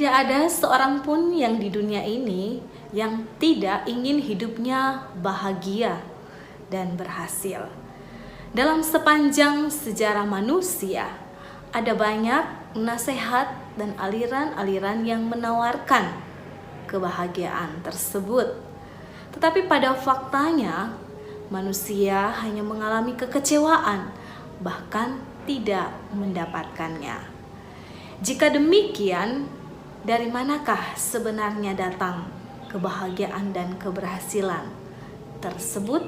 Tidak ada seorang pun yang di dunia ini yang tidak ingin hidupnya bahagia dan berhasil. Dalam sepanjang sejarah manusia, ada banyak nasihat dan aliran-aliran yang menawarkan kebahagiaan tersebut. Tetapi pada faktanya, manusia hanya mengalami kekecewaan, bahkan tidak mendapatkannya. Jika demikian, dari manakah sebenarnya datang kebahagiaan dan keberhasilan tersebut?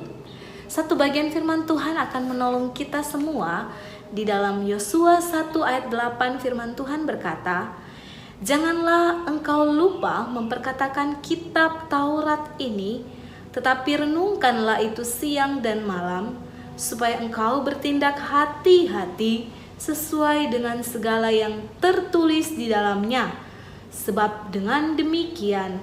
Satu bagian firman Tuhan akan menolong kita semua. Di dalam Yosua 1 ayat 8 firman Tuhan berkata, "Janganlah engkau lupa memperkatakan kitab Taurat ini, tetapi renungkanlah itu siang dan malam, supaya engkau bertindak hati-hati sesuai dengan segala yang tertulis di dalamnya. Sebab dengan demikian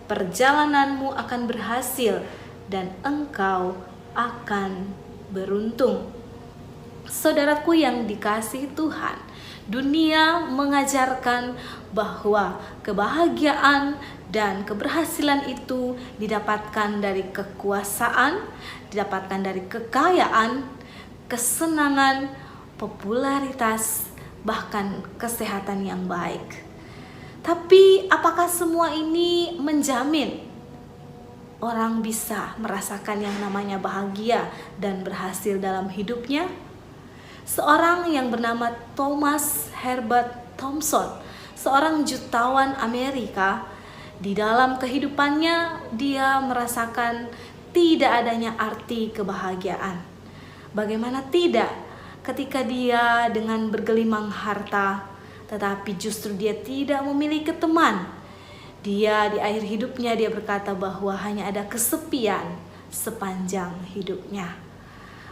perjalananmu akan berhasil dan engkau akan beruntung." Saudaraku yang dikasihi Tuhan, dunia mengajarkan bahwa kebahagiaan dan keberhasilan itu didapatkan dari kekuasaan, didapatkan dari kekayaan, kesenangan, popularitas, bahkan kesehatan yang baik. Tapi apakah semua ini menjamin orang bisa merasakan yang namanya bahagia dan berhasil dalam hidupnya? Seorang yang bernama Thomas Herbert Thompson, seorang jutawan Amerika, di dalam kehidupannya dia merasakan tidak adanya arti kebahagiaan. Bagaimana tidak ketika dia dengan bergelimang harta, tetapi justru dia tidak memiliki teman. Dia di akhir hidupnya dia berkata bahwa hanya ada kesepian sepanjang hidupnya.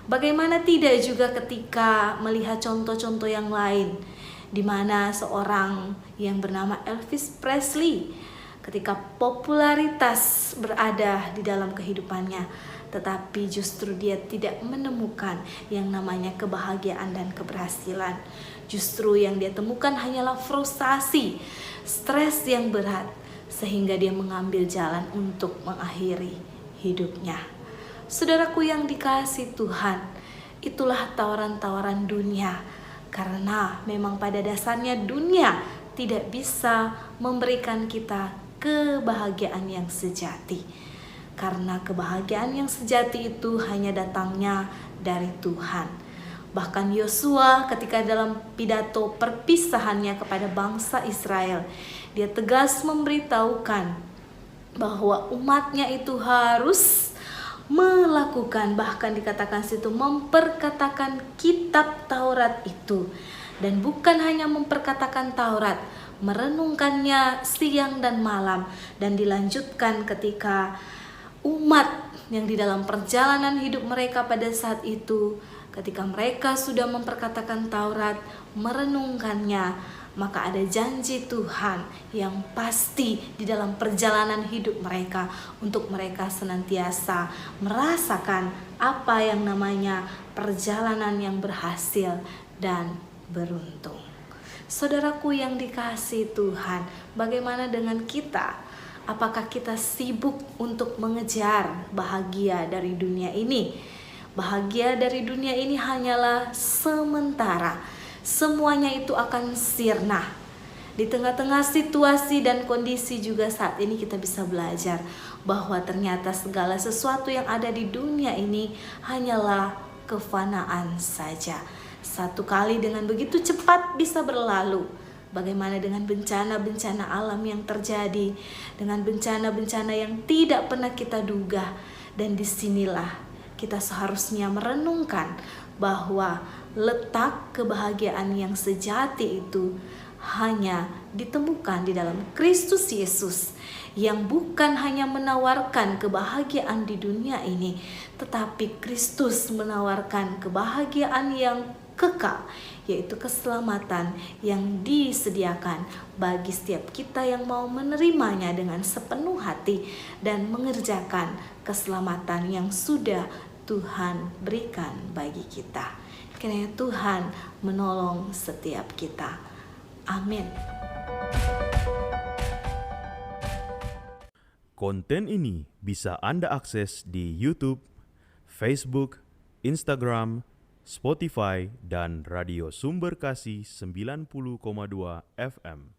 Bagaimana tidak juga ketika melihat contoh-contoh yang lain, di mana seorang yang bernama Elvis Presley, ketika popularitas berada di dalam kehidupannya, tetapi justru dia tidak menemukan yang namanya kebahagiaan dan keberhasilan. Justru yang dia temukan hanyalah frustasi, stres yang berat, sehingga dia mengambil jalan untuk mengakhiri hidupnya. Saudaraku yang dikasihi Tuhan, itulah tawaran-tawaran dunia, karena memang pada dasarnya dunia tidak bisa memberikan kita kebahagiaan yang sejati. Karena kebahagiaan yang sejati itu hanya datangnya dari Tuhan. Bahkan Yosua ketika dalam pidato perpisahannya kepada bangsa Israel, dia tegas memberitahukan bahwa umatnya itu harus melakukan, bahkan dikatakan situ memperkatakan kitab Taurat itu. Dan bukan hanya memperkatakan Taurat, merenungkannya siang dan malam. Dan dilanjutkan ketika umat yang di dalam perjalanan hidup mereka pada saat itu, ketika mereka sudah memperkatakan Taurat, merenungkannya, maka ada janji Tuhan yang pasti di dalam perjalanan hidup mereka, untuk mereka senantiasa merasakan apa yang namanya perjalanan yang berhasil dan beruntung. Saudaraku yang dikasihi Tuhan, bagaimana dengan kita? Apakah kita sibuk untuk mengejar bahagia dari dunia ini? Bahagia dari dunia ini hanyalah sementara. Semuanya itu akan sirna. Di tengah-tengah situasi dan kondisi juga saat ini kita bisa belajar bahwa ternyata segala sesuatu yang ada di dunia ini hanyalah kefanaan saja. Satu kali dengan begitu cepat bisa berlalu. Bagaimana dengan bencana-bencana alam yang terjadi, dengan bencana-bencana yang tidak pernah kita duga. Dan disinilah kita seharusnya merenungkan bahwa letak kebahagiaan yang sejati itu hanya ditemukan di dalam Kristus Yesus, yang bukan hanya menawarkan kebahagiaan di dunia ini, tetapi Kristus menawarkan kebahagiaan yang kekal, yaitu keselamatan yang disediakan bagi setiap kita yang mau menerimanya dengan sepenuh hati dan mengerjakan keselamatan yang sudah Tuhan berikan bagi kita. Kiranya Tuhan menolong setiap kita. Amin. Konten ini bisa Anda akses di YouTube, Facebook, Instagram, Spotify, dan Radio Sumber Kasih 90,2 FM.